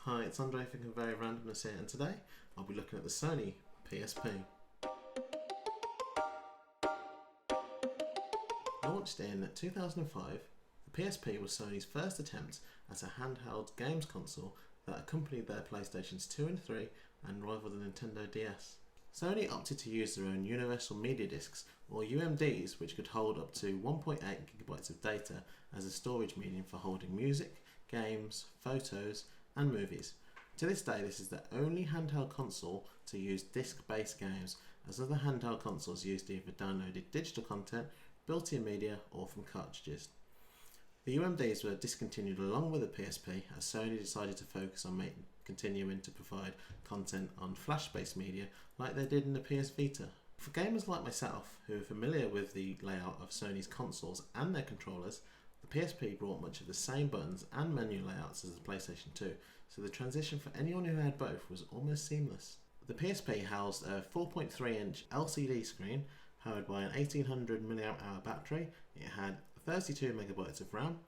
Hi, it's Andre from Very Randomness here, and today I'll be looking at the Sony PSP. Launched in 2005, the PSP was Sony's first attempt at a handheld games console that accompanied their PlayStations 2 and 3 and rivaled the Nintendo DS. Sony opted to use their own Universal Media Discs, or UMDs, which could hold up to 1.8 gigabytes of data as a storage medium for holding music, games, photos, and movies. To this day, this is the only handheld console to use disc-based games, as other handheld consoles used either downloaded digital content, built-in media, or from cartridges. The UMDs were discontinued along with the PSP, as Sony decided to focus on continuing to provide content on flash-based media like they did in the PS Vita. For gamers like myself, who are familiar with the layout of Sony's consoles and their controllers, the PSP brought much of the same buttons and menu layouts as the PlayStation 2, so the transition for anyone who had both was almost seamless. The PSP housed a 4.3-inch LCD screen powered by an 1800 mAh battery. It had 32 megabytes of RAM,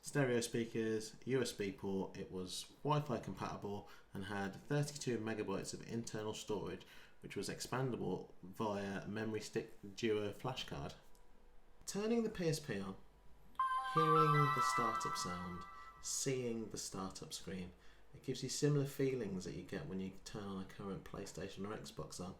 stereo speakers, USB port, it was Wi-Fi compatible, and had 32 megabytes of internal storage, which was expandable via memory stick duo flash card. Turning the PSP on, hearing the startup sound, seeing the startup screen, it gives you similar feelings that you get when you turn on a current PlayStation or Xbox on.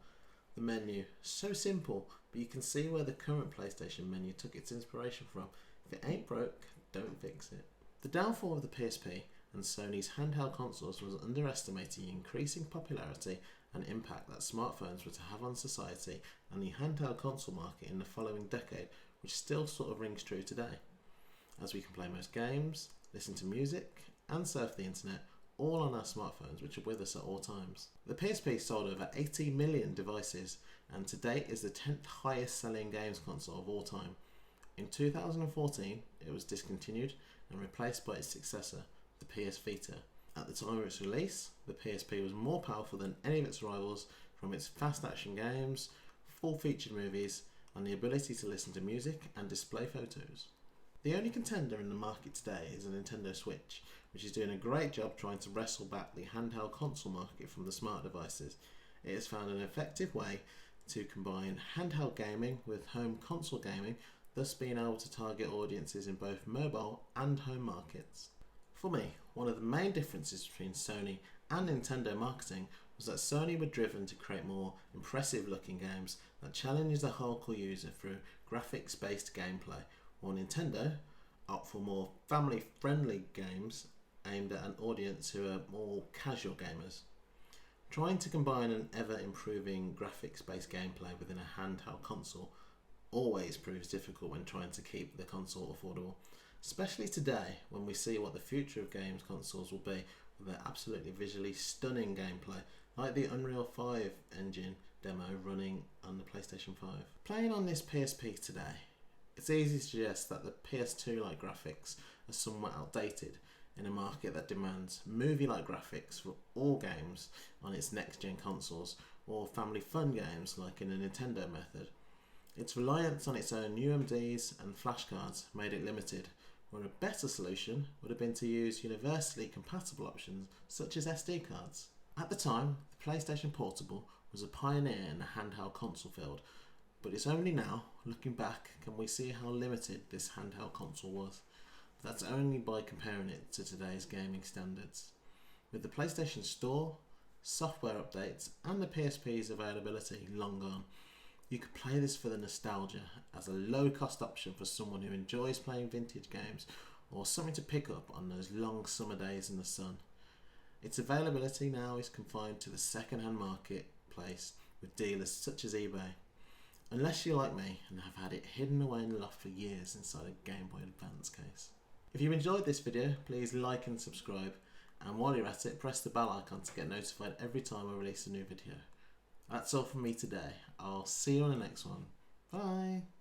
The menu, so simple, but you can see where the current PlayStation menu took its inspiration from. If it ain't broke, don't fix it. The downfall of the PSP and Sony's handheld consoles was underestimating the increasing popularity and impact that smartphones were to have on society and the handheld console market in the following decade, which still sort of rings true today, as we can play most games, listen to music, and surf the internet, all on our smartphones, which are with us at all times. The PSP sold over 80 million devices, and to date is the 10th highest selling games console of all time. In 2014, it was discontinued and replaced by its successor, the PS Vita. At the time of its release, the PSP was more powerful than any of its rivals, from its fast action games, full-featured movies, and the ability to listen to music and display photos. The only contender in the market today is the Nintendo Switch, which is doing a great job trying to wrestle back the handheld console market from the smart devices. It has found an effective way to combine handheld gaming with home console gaming, thus being able to target audiences in both mobile and home markets. For me, one of the main differences between Sony and Nintendo marketing was that Sony were driven to create more impressive looking games that challenge the hardcore user through graphics based gameplay, while Nintendo opt for more family friendly games aimed at an audience who are more casual gamers. Trying to combine an ever improving graphics based gameplay within a handheld console always proves difficult when trying to keep the console affordable, especially today when we see what the future of games consoles will be with their absolutely visually stunning gameplay, like the Unreal 5 engine demo running on the PlayStation 5. Playing on this PSP today, it's easy to suggest that the PS2-like graphics are somewhat outdated in a market that demands movie-like graphics for all games on its next-gen consoles, or family fun games like in the Nintendo method. Its reliance on its own UMDs and flashcards made it limited, where a better solution would have been to use universally compatible options such as SD cards. At the time, the PlayStation Portable was a pioneer in the handheld console field, but it's only now, looking back, can we see how limited this handheld console was. But that's only by comparing it to today's gaming standards. With the PlayStation Store, software updates, and the PSP's availability long gone, you could play this for the nostalgia as a low-cost option for someone who enjoys playing vintage games or something to pick up on those long summer days in the sun. Its availability now is confined to the second-hand marketplace with dealers such as eBay, unless you're like me and have had it hidden away in the loft for years inside a Game Boy Advance case. If you enjoyed this video, please like and subscribe, and while you're at it, press the bell icon to get notified every time I release a new video. That's all from me today. I'll see you on the next one. Bye!